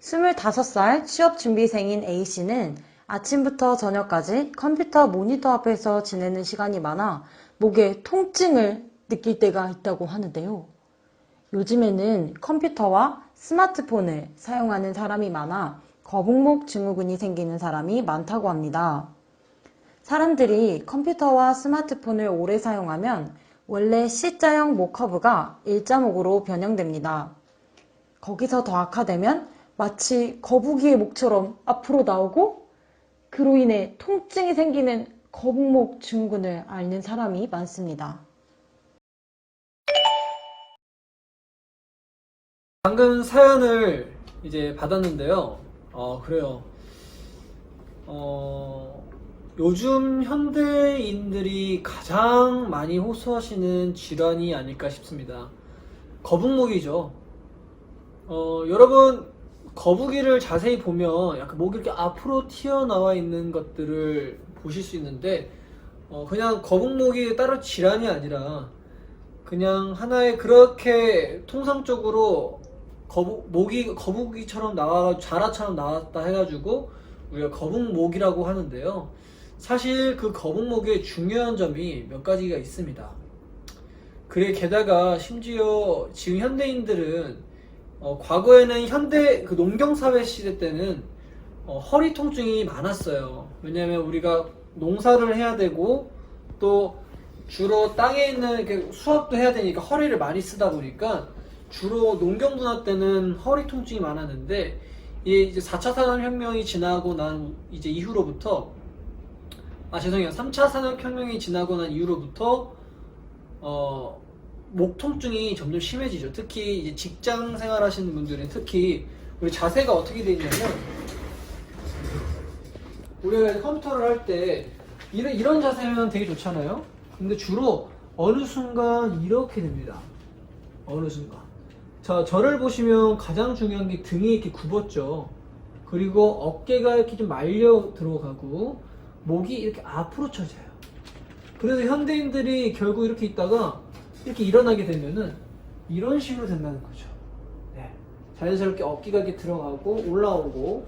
25살 취업준비생인 A씨는 아침부터 저녁까지 컴퓨터 모니터 앞에서 지내는 시간이 많아 목에 통증을 느낄 때가 있다고 하는데요. 요즘에는 컴퓨터와 스마트폰을 사용하는 사람이 많아 거북목 증후군이 생기는 사람이 많다고 합니다. 사람들이 컴퓨터와 스마트폰을 오래 사용하면 원래 C자형 목 커브가 일자목으로 변형됩니다. 거기서 더 악화되면 마치 거북이의 목처럼 앞으로 나오고 그로 인해 통증이 생기는 거북목 증후군을 앓는 사람이 많습니다. 방금 사연을 이제 받았는데요. 그래요. 요즘 현대인들이 가장 많이 호소하시는 질환이 아닐까 싶습니다. 거북목이죠. 여러분, 거북이를 자세히 보면 약간 목이 이렇게 앞으로 튀어나와 있는 것들을 보실 수 있는데, 그냥 거북목이 따로 질환이 아니라 그냥 하나의 그렇게 통상적으로 목이 거북이처럼 나와 자라처럼 나왔다 해가지고 우리가 거북목이라고 하는데요. 사실 그 거북목의 중요한 점이 몇 가지가 있습니다. 그래 게다가 심지어 지금 현대인들은 과거에는 현대 그 농경사회 시대 때는 허리 통증이 많았어요. 왜냐하면 우리가 농사를 해야 되고 또 주로 땅에 있는 이렇게 수확도 해야 되니까 허리를 많이 쓰다 보니까 주로 농경 분야 때는 허리 통증이 많았는데 이제 4차 산업혁명이 지나고 난 이제 이후로부터 죄송해요. 3차 산업혁명이 지나고 난 이후로부터 목 통증이 점점 심해지죠. 특히 이제 직장 생활 하시는 분들은 특히 우리 자세가 어떻게 되어 있냐면 우리가 컴퓨터를 할 때 이런 자세면 되게 좋잖아요. 근데 주로 어느 순간 이렇게 됩니다. 어느 순간. 자, 저를 보시면 가장 중요한 게 등이 이렇게 굽었죠. 그리고 어깨가 이렇게 좀 말려 들어가고 목이 이렇게 앞으로 쳐져요. 그래서 현대인들이 결국 이렇게 있다가 이렇게 일어나게 되면은 이런 식으로 된다는 거죠. 네. 자연스럽게 어깨가 이렇게 들어가고 올라오고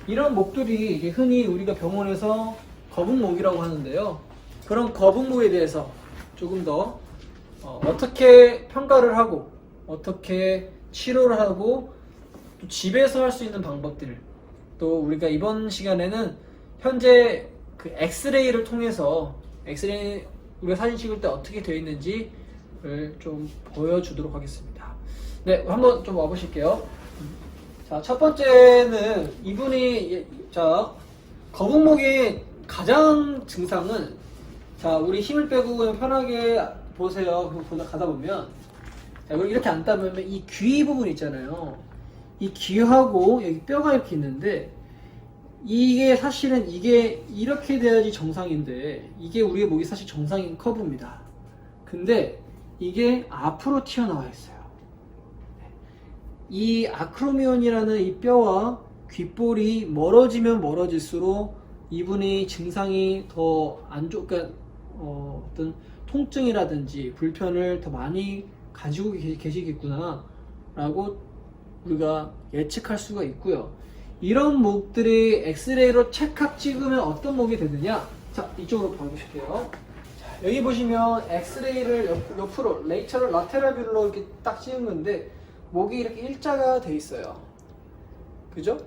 이런 목들이 이제 흔히 우리가 병원에서 거북목이라고 하는데요. 그런 거북목에 대해서 조금 더 어떻게 평가를 하고 어떻게 치료를 하고 또 집에서 할 수 있는 방법들을 또 우리가 이번 시간에는 현재 그 엑스레이를 통해서 엑스레이 우리가 사진 찍을 때 어떻게 되어 있는지를 좀 보여주도록 하겠습니다. 네, 한번 좀 와보실게요. 자, 첫 번째는 이분이 거북목의 가장 증상은 우리 힘을 빼고 그냥 편하게 보세요. 가다 보면 이렇게 앉다 보면 이 귀 부분 있잖아요. 이 귀하고 여기 뼈가 이렇게 있는데 이게 사실은 이게 이렇게 돼야지 정상인데 이게 우리의 목이 사실 정상인 커브입니다. 근데 이게 앞으로 튀어나와 있어요. 이 아크로미온이라는 이 뼈와 귓볼이 멀어지면 멀어질수록 이분의 증상이 더 안 그러니까 어떤 통증이라든지 불편을 더 많이 가지고 계시겠구나 라고 우리가 예측할 수가 있고요. 이런 목들이 엑스레이로 찰칵 찍으면 어떤 목이 되느냐? 자, 이쪽으로 봐보실게요. 자, 여기 보시면 엑스레이를 옆으로 라테럴 뷰로 이렇게 딱 찍은 건데 목이 이렇게 일자가 돼 있어요. 그죠?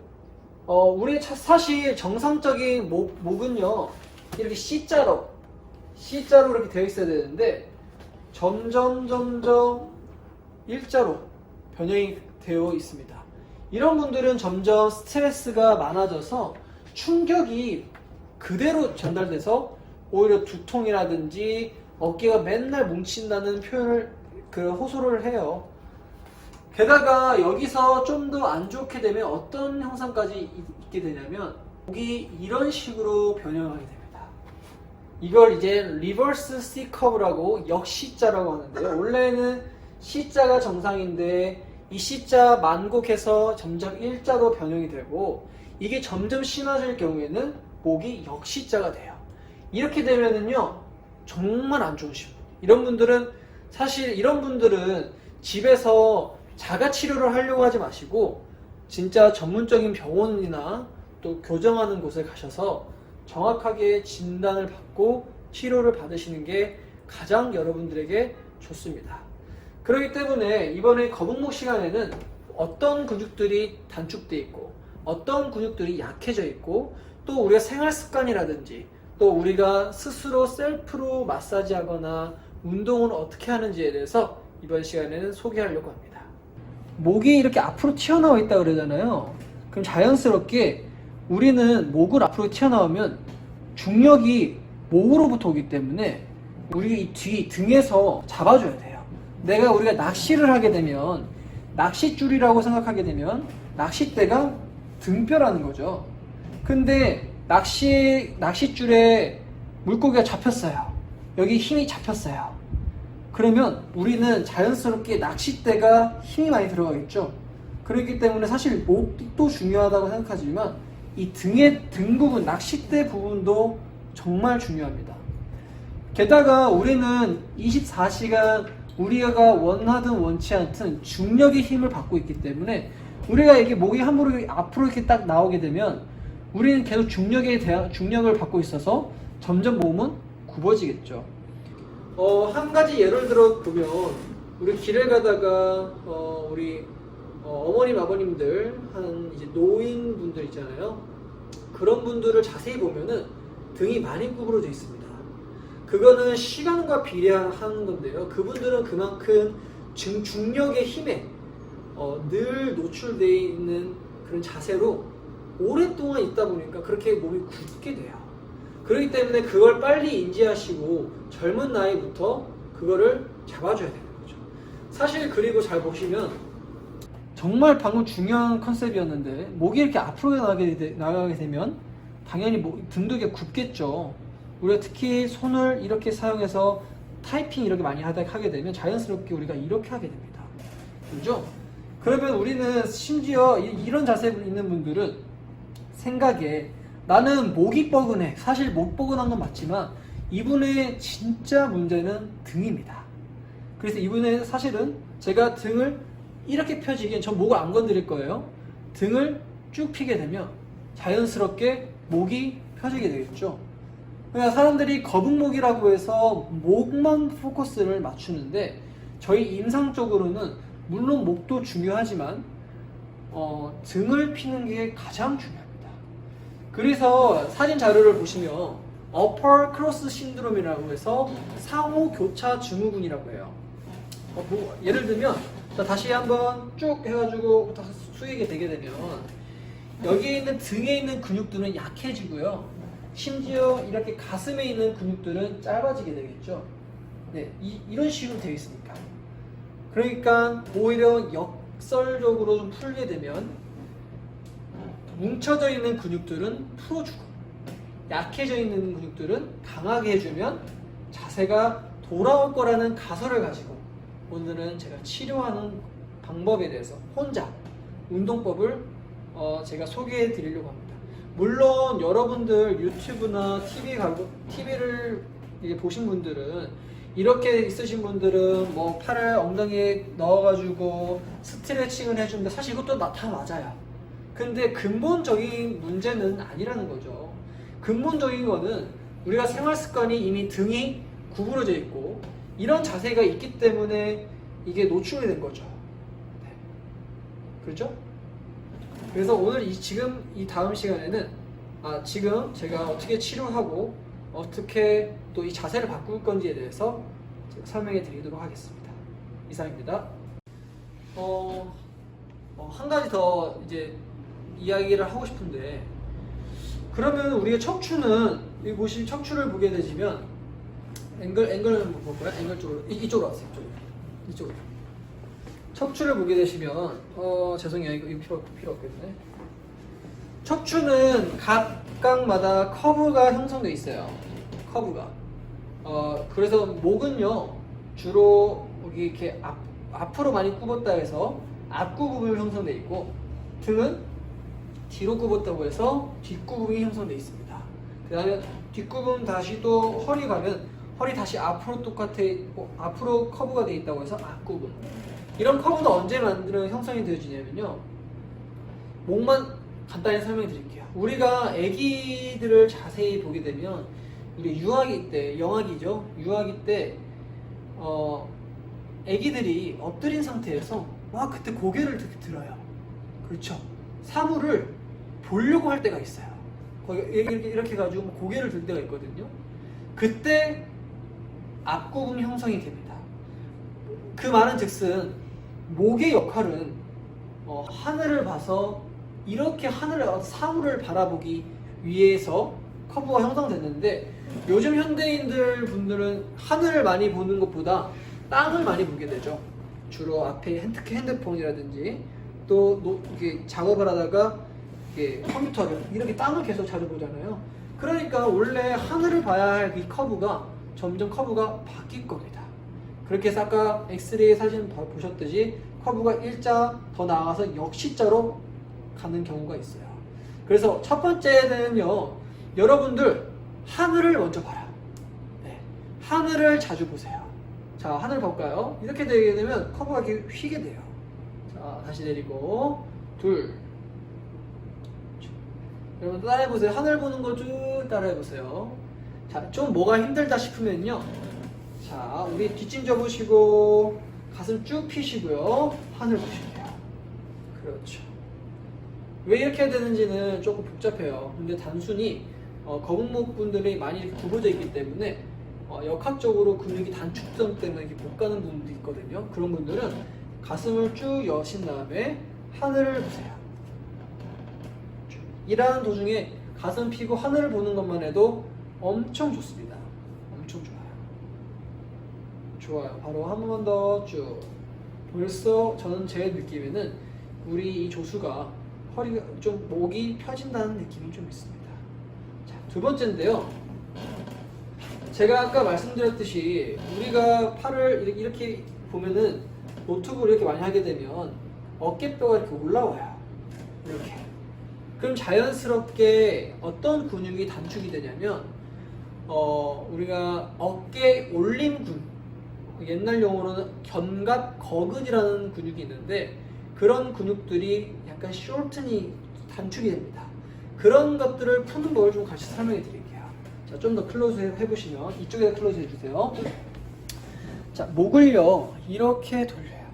우리 사실 정상적인 목은요 이렇게 C자로 이렇게 되어 있어야 되는데 점점 일자로 변형이 되어 있습니다. 이런 분들은 점점 스트레스가 많아져서 충격이 그대로 전달돼서 오히려 두통이라든지 어깨가 맨날 뭉친다는 표현을 호소를 해요. 게다가 여기서 좀 더 안 좋게 되면 어떤 형상까지 있게 되냐면 목이 이런 식으로 변형하게 됩니다. 이걸 이제 리버스 C 커브라고 역C자라고 하는데요. 원래는 C자가 정상인데 이 C자 만곡해서 점점 일자로 변형이 되고 이게 점점 심해질 경우에는 목이 역C자가 돼요. 이렇게 되면은요 정말 안 좋으신 분. 이런 분들은 집에서 자가 치료를 하려고 하지 마시고 진짜 전문적인 병원이나 또 교정하는 곳에 가셔서 정확하게 진단을 받고 치료를 받으시는 게 가장 여러분들에게 좋습니다. 그렇기 때문에 이번에 거북목 시간에는 어떤 근육들이 단축되어 있고 어떤 근육들이 약해져 있고 또 우리가 생활 습관이라든지 또 우리가 스스로 셀프로 마사지 하거나 운동을 어떻게 하는지에 대해서 이번 시간에는 소개하려고 합니다. 목이 이렇게 앞으로 튀어나와 있다 그러잖아요. 그럼 자연스럽게 우리는 목을 앞으로 튀어나오면 중력이 목으로부터 오기 때문에 우리 이 뒤 등에서 잡아줘야 돼요. 우리가 낚시를 하게 되면 낚싯줄이라고 생각하게 되면 낚싯대가 등뼈라는 거죠. 근데 낚싯줄에 물고기가 잡혔어요. 여기 힘이 잡혔어요. 그러면 우리는 자연스럽게 낚싯대가 힘이 많이 들어가겠죠. 그렇기 때문에 사실 목도 중요하다고 생각하지만 이 등 부분, 낚싯대 부분도 정말 중요합니다. 게다가 우리는 24시간 우리가 원하든 원치 않든 중력의 힘을 받고 있기 때문에 우리가 이게 목이 함부로 앞으로 이렇게 딱 나오게 되면 우리는 계속 중력을 받고 있어서 점점 몸은 굽어지겠죠. 한 가지 예를 들어 보면 우리 길을 가다가 우리 어머님 아버님들 한 이제 노인분들 있잖아요. 그런 분들을 자세히 보면은 등이 많이 구부러져 있습니다. 그거는 시간과 비례하는 건데요. 그분들은 그만큼 중력의 힘에 늘 노출되어 있는 그런 자세로 오랫동안 있다 보니까 그렇게 몸이 굳게 돼요. 그렇기 때문에 그걸 빨리 인지하시고 젊은 나이부터 그거를 잡아줘야 되는 거죠. 사실 그리고 잘 보시면 정말 방금 중요한 컨셉이었는데 목이 이렇게 앞으로 나가게 되면 당연히 등도 이렇게 굽겠죠. 우리가 특히 손을 이렇게 사용해서 타이핑 이렇게 많이 하게 되면 자연스럽게 우리가 이렇게 하게 됩니다. 그죠? 그러면 우리는 심지어 이런 자세에 있는 분들은 생각에 나는 목이 뻐근해. 사실 목 뻐근한 건 맞지만 이분의 진짜 문제는 등입니다. 그래서 이분의 사실은 제가 등을 이렇게 펴지기엔 전 목을 안 건드릴 거예요. 등을 쭉 펴게 되면 자연스럽게 목이 펴지게 되겠죠. 그러니까 사람들이 거북목이라고 해서 목만 포커스를 맞추는데 저희 임상적으로는 물론 목도 중요하지만 등을 피는 게 가장 중요합니다. 그래서 사진 자료를 보시면 upper cross 신드롬이라고 해서 상호 교차 증후군이라고 해요. 예를 들면 다시 한번 쭉 해가지고 숙이게 되게 되면 여기에 있는 등에 있는 근육들은 약해지고요. 심지어 이렇게 가슴에 있는 근육들은 짧아지게 되겠죠. 네, 이런 식으로 되어 있으니까. 그러니까 오히려 역설적으로 좀 풀게 되면 뭉쳐져 있는 근육들은 풀어주고 약해져 있는 근육들은 강하게 해주면 자세가 돌아올 거라는 가설을 가지고 오늘은 제가 치료하는 방법에 대해서 혼자 운동법을 제가 소개해 드리려고 합니다. 물론 여러분들 유튜브나 TV를 보신 분들은 이렇게 있으신 분들은 뭐 팔을 엉덩이에 넣어가지고 스트레칭을 해주는데 사실 이것도 다 맞아요. 근데 근본적인 문제는 아니라는 거죠. 근본적인 거는 우리가 생활 습관이 이미 등이 구부러져 있고 이런 자세가 있기 때문에 이게 노출이 된 거죠. 네. 그렇죠? 그래서 오늘 지금 이 다음 시간에는 지금 제가 어떻게 치료하고 어떻게 또 이 자세를 바꿀 건지에 대해서 제가 설명해 드리도록 하겠습니다. 이상입니다. 한 가지 더 이제 이야기를 하고 싶은데 그러면 우리가 척추는 여기 보시면 척추를 보게 되시면 앵글을 볼까요? 앵글 쪽으로 이쪽으로 와세요. 이쪽으로. 척추를 보게 되시면 죄송해요. 이거 필요 없겠네. 척추는 각각마다 커브가 형성되어 있어요. 커브가. 그래서 목은요 주로 여기 이렇게 앞으로 많이 굽었다 해서 앞구부분이 형성되어 있고 등은 뒤로 굽었다고 해서 뒷구부분이 형성되어 있습니다. 그 다음에 뒷구부분 다시 또 허리 가면 허리 다시 앞으로 앞으로 커브가 되어 있다고 해서 앞구부분. 이런 커브는 언제 형성이 되어지냐면요. 목만 간단히 설명해 드릴게요. 우리가 아기들을 자세히 보게 되면 우리 유아기 때, 영아기죠. 유아기 때 아기들이 엎드린 상태에서 막 그때 고개를 들어요. 그렇죠. 사물을 보려고 할 때가 있어요. 거기 이렇게 해가지고 고개를 들 때가 있거든요. 그때 앞구금 형성이 됩니다. 그 말은 즉슨 목의 역할은 하늘을 봐서 이렇게 사물을 바라보기 위해서 커브가 형성됐는데, 요즘 현대인들 분들은 하늘을 많이 보는 것보다 땅을 많이 보게 되죠. 주로 앞에 특히 핸드폰이라든지 또 이렇게 작업을 하다가 이렇게 컴퓨터를 이렇게 땅을 계속 자주 보잖아요. 그러니까 원래 하늘을 봐야 할 이 커브가 점점 커브가 바뀔 겁니다. 그렇게 해서 아까 엑스레이 사진 보셨듯이 커브가 일자 더 나아가서 역시자로 가는 경우가 있어요. 그래서 첫 번째는요, 여러분들 하늘을 먼저 봐라. 네, 하늘을 자주 보세요. 자, 하늘 볼까요? 이렇게 되게 되면 커브가 이렇게 휘게 돼요. 자, 다시 내리고 둘. 여러분 따라해보세요. 하늘 보는 거 쭉 따라해보세요. 자, 좀 뭐가 힘들다 싶으면요, 자, 우리 뒷짐 접으시고 가슴 쭉 펴시고요, 하늘 보실게요. 그렇죠. 왜 이렇게 해야 되는지는 조금 복잡해요. 근데 단순히 거북목 분들이 많이 이렇게 굽어져 있기 때문에 역학적으로 근육이 단축성 때문에 이렇게 못 가는 분들이 있거든요. 그런 분들은 가슴을 쭉 여신 다음에 하늘을 보세요. 일하는 도중에 가슴 펴고 하늘을 보는 것만 해도 엄청 좋습니다. 엄청 좋아요. 좋아요. 바로 한 번만 더 쭉. 벌써 저는 제 느낌에는 우리 이 조수가 허리가 좀 목이 펴진다는 느낌이 좀 있습니다. 자, 두 번째인데요. 제가 아까 말씀드렸듯이 우리가 팔을 이렇게 보면은 노트북을 이렇게 많이 하게 되면 어깨뼈가 이렇게 올라와요. 이렇게. 그럼 자연스럽게 어떤 근육이 단축이 되냐면 우리가 어깨 올림근, 옛날 용어로는 견갑 거근이라는 근육이 있는데, 그런 근육들이 약간 숄튼이 단축이 됩니다. 그런 것들을 푸는 법을 좀 같이 설명해 드릴게요. 자, 좀 더 클로즈 해보시면, 이쪽에다 클로즈 해주세요. 자, 목을요 이렇게 돌려요.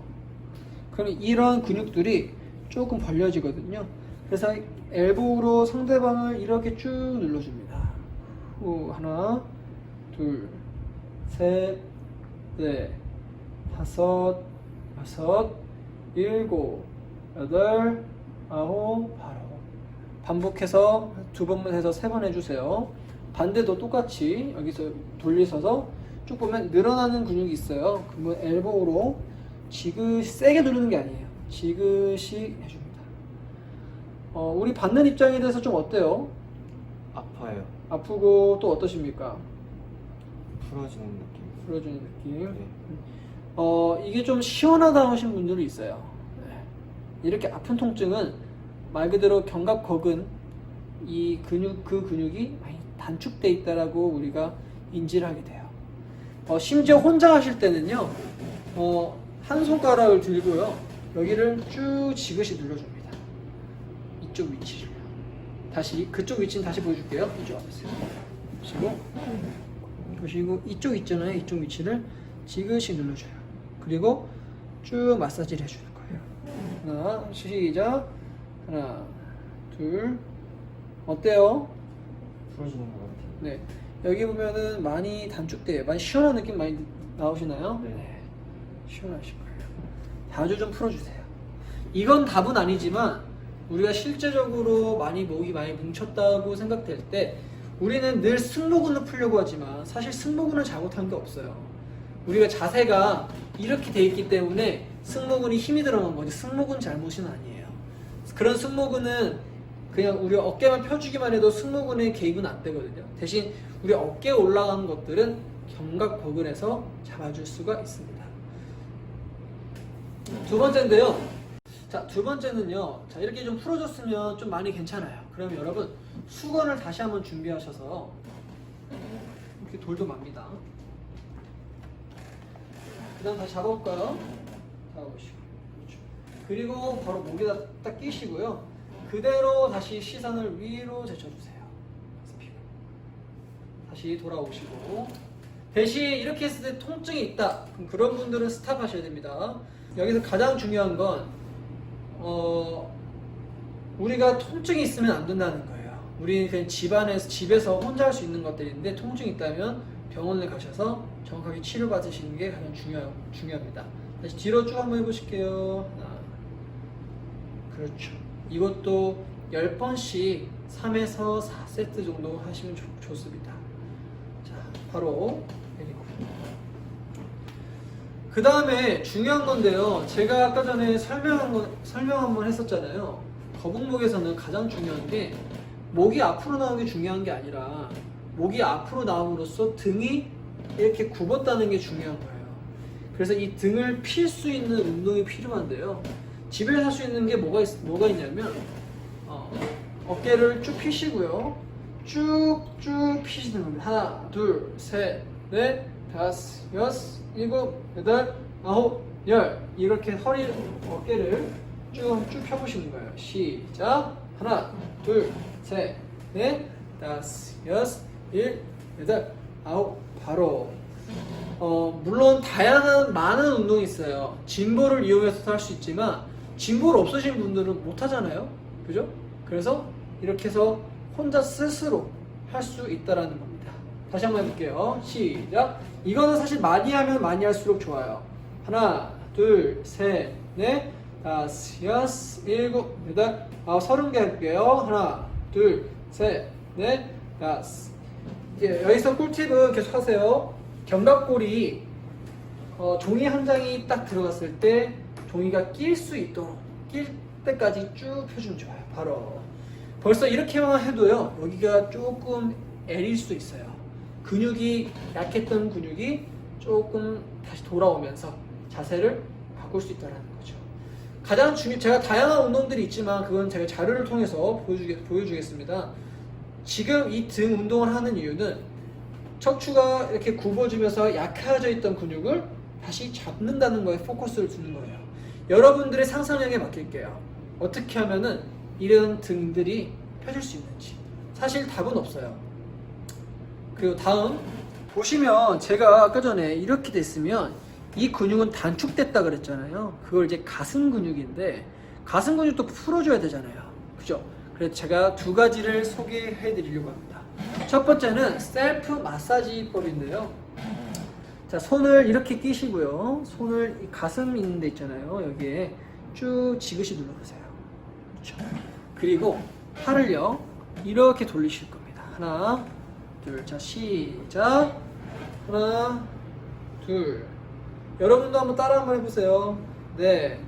그럼 이런 근육들이 조금 벌려지거든요. 그래서 엘보우로 상대방을 이렇게 쭉 눌러줍니다. 후, 하나, 둘, 셋, 넷, 다섯, 여섯, 일곱, 여덟, 아홉, 바로 반복해서 두 번만 해서 세 번 해주세요. 반대도 똑같이 여기서 돌리셔서 쭉 보면 늘어나는 근육이 있어요. 그러면 엘보우로 지그시 세게 누르는 게 아니에요. 지그시 해줍니다. 우리 받는 입장에 대해서 좀 어때요? 아파요. 아프고 또 어떠십니까? 풀어지는 느낌. 풀어주는 느낌. 네. 이게 좀 시원하다 하신 분들이 있어요. 네. 이렇게 아픈 통증은 말 그대로 견갑거근 이 근육, 그 근육이 많이 단축돼 있다라고 우리가 인지를 하게 돼요. 심지어 혼자 하실 때는요, 한 손가락을 들고요, 여기를 쭉 지그시 눌러줍니다. 이쪽 위치를. 다시 그쪽 위치는 다시 보여줄게요. 이쪽 앞에서 보시고 이쪽 있잖아요. 이쪽 위치를 지그시 눌러줘요. 그리고 쭉 마사지를 해주는 거예요. 하나, 시작. 하나, 둘. 어때요? 풀어지는 것 같아요. 네. 여기 보면은 많이 단축돼요. 많이 시원한 느낌 많이 나오시나요? 네. 시원하실 거예요. 자주 좀 풀어주세요. 이건 답은 아니지만 우리가 실제적으로 목이 많이 뭉쳤다고 생각될 때 우리는 늘 승모근을 풀려고 하지만 사실 승모근을 잘못한 게 없어요. 우리가 자세가 이렇게 돼 있기 때문에 승모근이 힘이 들어간 거지, 승모근 잘못은 아니에요. 그런 승모근은 그냥 우리 어깨만 펴주기만 해도 승모근에 개입은 안 되거든요. 대신 우리 어깨에 올라가는 것들은 견갑거근에서 잡아줄 수가 있습니다. 두 번째인데요. 자, 두 번째는요. 자, 이렇게 좀 풀어줬으면 좀 많이 괜찮아요. 그러면 여러분 수건을 다시 한번 준비하셔서 이렇게 돌도 맙니다. 그 다음 다시 잡아볼까요? 잡아보시고. 그렇죠. 그리고 바로 목에다 딱 끼시고요. 그대로 다시 시선을 위로 제쳐주세요. 다시 돌아오시고 대신 이렇게 했을 때 통증이 있다. 그럼 그런 분들은 스탑하셔야 됩니다. 여기서 가장 중요한 건 우리가 통증이 있으면 안 된다는 거예요. 우리는 그냥 집에서 혼자 할 수 있는 것들인데 통증이 있다면 병원에 가셔서 정확하게 치료받으시는 게 가장 중요합니다. 다시 뒤로 쭉 한번 해보실게요. 하나. 그렇죠. 이것도 10번씩 3에서 4세트 정도 하시면 좋습니다. 자, 바로 내리고. 그 다음에 중요한 건데요. 제가 아까 전에 설명 한번 했었잖아요. 거북목에서는 가장 중요한 게 목이 앞으로 나오는 게 중요한 게 아니라 목이 앞으로 나옴으로써 등이 이렇게 굽었다는 게 중요한 거예요. 그래서 이 등을 필 수 있는 운동이 필요한데요. 집에서 할 수 있는 게 뭐가 있냐면 어깨를 쭉 펴시고요. 쭉쭉 피시는 겁니다. 하나, 둘, 셋, 넷, 다섯, 여섯, 일곱, 여덟, 아홉, 열. 이렇게 어깨를 쭉 펴보시는 거예요. 시작. 하나, 둘, 셋, 넷, 다섯, 여섯, 일, 여덟, 아홉. 바로 물론 많은 운동이 있어요. 짐볼을 이용해서도 할 수 있지만 짐볼 없으신 분들은 못 하잖아요. 그죠? 그래서 이렇게 해서 혼자 스스로 할 수 있다라는 겁니다. 다시 한번 해볼게요. 시작. 이거는 사실 많이 하면 많이 할수록 좋아요. 하나, 둘, 셋, 넷, 다섯, 여섯, 일곱, 여덟, 아홉, 30개 할게요. 하나, 둘, 셋, 넷, 다섯. 여기서 꿀팁은 계속 하세요. 견갑골이 종이 한 장이 딱 들어갔을 때 종이가 낄 수 있도록 낄 때까지 쭉 펴주면 좋아요. 바로 벌써 이렇게만 해도요, 여기가 조금 애릴 수 있어요. 약했던 근육이 조금 다시 돌아오면서 자세를 바꿀 수 있다는 거죠. 제가 다양한 운동들이 있지만 그건 제가 자료를 통해서 보여주겠습니다. 지금 이 등 운동을 하는 이유는 척추가 이렇게 굽어지면서 약해져 있던 근육을 다시 잡는다는 거에 포커스를 두는 거예요. 여러분들의 상상력에 맡길게요. 어떻게 하면은 이런 등들이 펴질 수 있는지. 사실 답은 없어요. 그리고 다음 보시면 제가 아까 전에 이렇게 됐으면 이 근육은 단축됐다 그랬잖아요. 그걸 이제 가슴 근육인데 가슴 근육도 풀어줘야 되잖아요. 그죠? 그래서 제가 두 가지를 소개해 드리려고 합니다. 첫 번째는 셀프 마사지법인데요. 자, 손을 이렇게 끼시고요. 손을 이 가슴 있는 데 있잖아요. 여기에 쭉 지그시 눌러보세요. 그렇죠? 그리고 팔을요, 이렇게 돌리실 겁니다. 하나, 둘, 자, 시작. 하나, 둘. 여러분도 한번 따라 한번 해보세요. 네,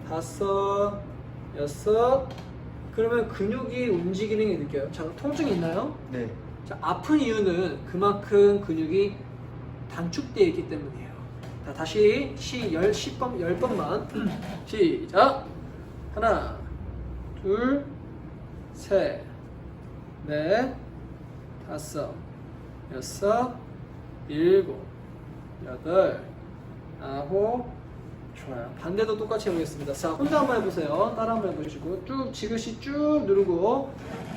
다섯, 여섯. 그러면 근육이 움직이는 게 느껴요. 자, 통증이 있나요? 네. 자, 아픈 이유는 그만큼 근육이 단축되어 있기 때문이에요. 자, 다시 10번만 시작. 하나, 둘, 셋, 넷, 다섯, 여섯, 일곱, 여덟, 아홉. 좋아요. 반대도 똑같이 해보겠습니다. 자, 혼자 한번 해보세요. 따라 한번 해보시고 쭉 지그시 쭉 누르고.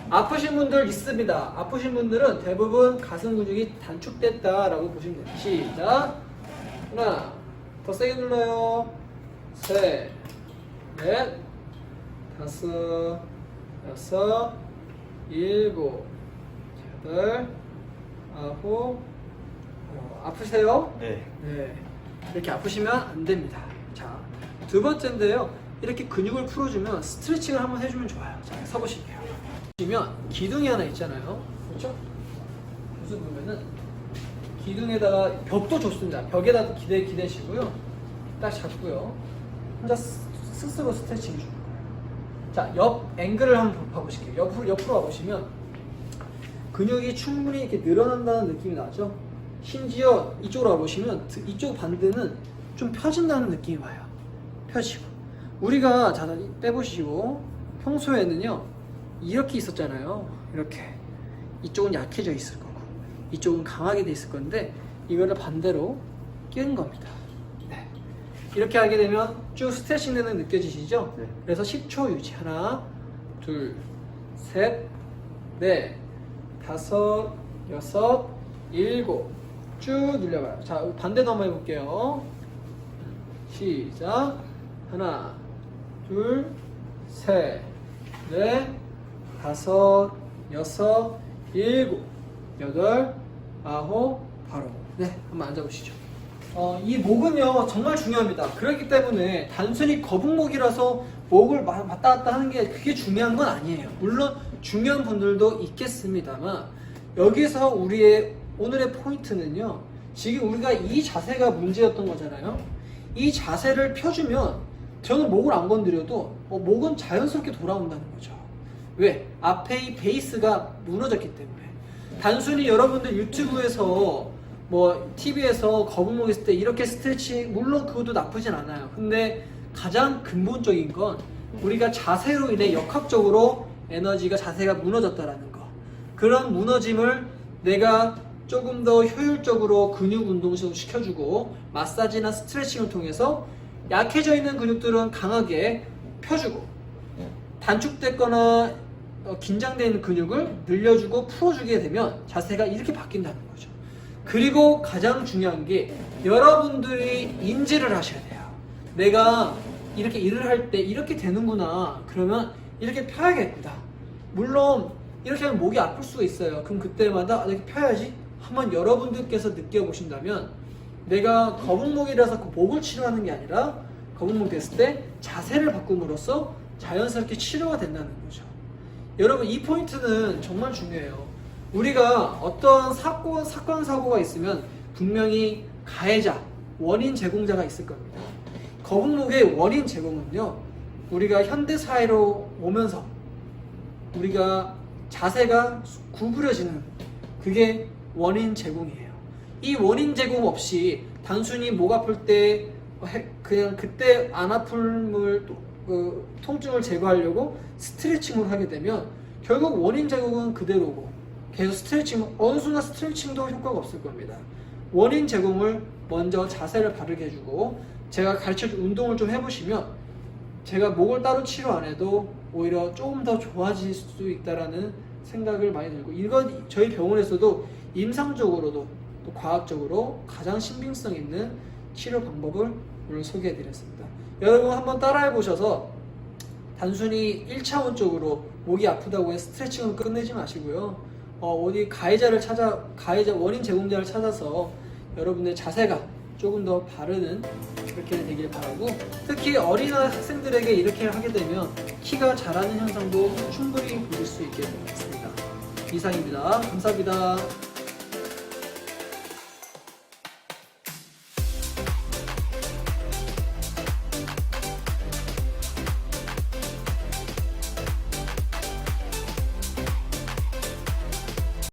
아프신 분들 있습니다. 아프신 분들은 대부분 가슴 근육이 단축됐다라고 보시면 돼요. 시작. 하나, 더 세게 눌러요. 셋, 넷, 다섯, 여섯, 일곱, 여덟, 아홉. 아프세요? 네. 네. 이렇게 아프시면 안 됩니다. 자, 두 번째인데요. 이렇게 근육을 풀어주면 스트레칭을 한번 해주면 좋아요. 자, 서보실게요. 보시면 기둥이 하나 있잖아요. 그렇죠? 무슨 보면은 기둥에다가 벽도 좋습니다. 벽에다 기대시고요. 딱 잡고요. 혼자 스스로 스트레칭 해주는 거예요. 자, 옆 앵글을 한번 봐보실게요. 옆으로 와보시면 근육이 충분히 이렇게 늘어난다는 느낌이 나죠? 심지어 이쪽으로 와보시면 이쪽 반대는 좀 펴진다는 느낌이 와요. 펴지고. 우리가 자, 빼보시고 평소에는요 이렇게 있었잖아요. 이렇게 이쪽은 약해져 있을 거고 이쪽은 강하게 돼 있을 건데 이거를 반대로 끼는 겁니다. 네. 이렇게 하게 되면 쭉 스트레칭 되는 게 느껴지시죠? 네. 그래서 10초 유지. 하나, 둘, 셋, 넷, 다섯, 여섯, 일곱. 쭉 늘려봐요. 자, 반대도 한번 해볼게요. 시작. 하나, 둘, 셋, 넷, 다섯, 여섯, 일곱, 여덟, 아홉, 바로. 네, 한번 앉아보시죠. 이 목은요 정말 중요합니다. 그렇기 때문에 단순히 거북목이라서 목을 왔다 갔다 하는 게 그게 중요한 건 아니에요. 물론 중요한 분들도 있겠습니다만 여기서 우리의 오늘의 포인트는요, 지금 우리가 이 자세가 문제였던 거잖아요. 이 자세를 펴주면 저는 목을 안 건드려도 목은 자연스럽게 돌아온다는 거죠. 왜? 앞에 이 베이스가 무너졌기 때문에. 단순히 여러분들 유튜브에서 뭐 TV에서 거북목 있을 때 이렇게 스트레칭, 물론 그것도 나쁘진 않아요. 근데 가장 근본적인 건 우리가 자세로 인해 역학적으로 에너지가, 자세가 무너졌다라는 거. 그런 무너짐을 내가 조금 더 효율적으로 근육 운동을 시켜주고 마사지나 스트레칭을 통해서 약해져 있는 근육들은 강하게 펴주고 단축됐거나 긴장되어 있는 근육을 늘려주고 풀어주게 되면 자세가 이렇게 바뀐다는 거죠. 그리고 가장 중요한 게 여러분들이 인지를 하셔야 돼요. 내가 이렇게 일을 할 때 이렇게 되는구나. 그러면 이렇게 펴야겠다. 물론 이렇게 하면 목이 아플 수가 있어요. 그럼 그때마다 이렇게 펴야지. 한번 여러분들께서 느껴보신다면 내가 거북목이라서 그 목을 치료하는 게 아니라 거북목 됐을 때 자세를 바꿈으로써 자연스럽게 치료가 된다는 거죠. 여러분, 이 포인트는 정말 중요해요. 우리가 어떤 사건, 사고가 있으면 분명히 가해자, 원인 제공자가 있을 겁니다. 거북목의 원인 제공은요, 우리가 현대사회로 오면서 우리가 자세가 구부려지는 그게 원인 제공이에요. 이 원인 제공 없이 단순히 목 아플 때 그냥 그때 안 아픔을 통증을 제거하려고 스트레칭을 하게 되면 결국 원인 제공은 그대로고 계속 스트레칭, 어느 순간 스트레칭도 효과가 없을 겁니다. 원인 제공을 먼저 자세를 바르게 해주고 제가 가르쳐준 운동을 좀 해보시면 제가 목을 따로 치료 안 해도 오히려 조금 더 좋아질 수 있다라는 생각을 많이 들고, 이건 저희 병원에서도 임상적으로도 또 과학적으로 가장 신빙성 있는 치료 방법을 오늘 소개해 드렸습니다. 여러분 한번 따라해 보셔서 단순히 1차원적으로 목이 아프다고 해서 스트레칭을 끝내지 마시고요. 어디 가해자 원인 제공자를 찾아서 여러분의 자세가 조금 더 바르는 그렇게 되길 바라고, 특히 어린 학생들에게 이렇게 하게 되면 키가 자라는 현상도 충분히 보실 수 있게 되겠습니다. 이상입니다. 감사합니다.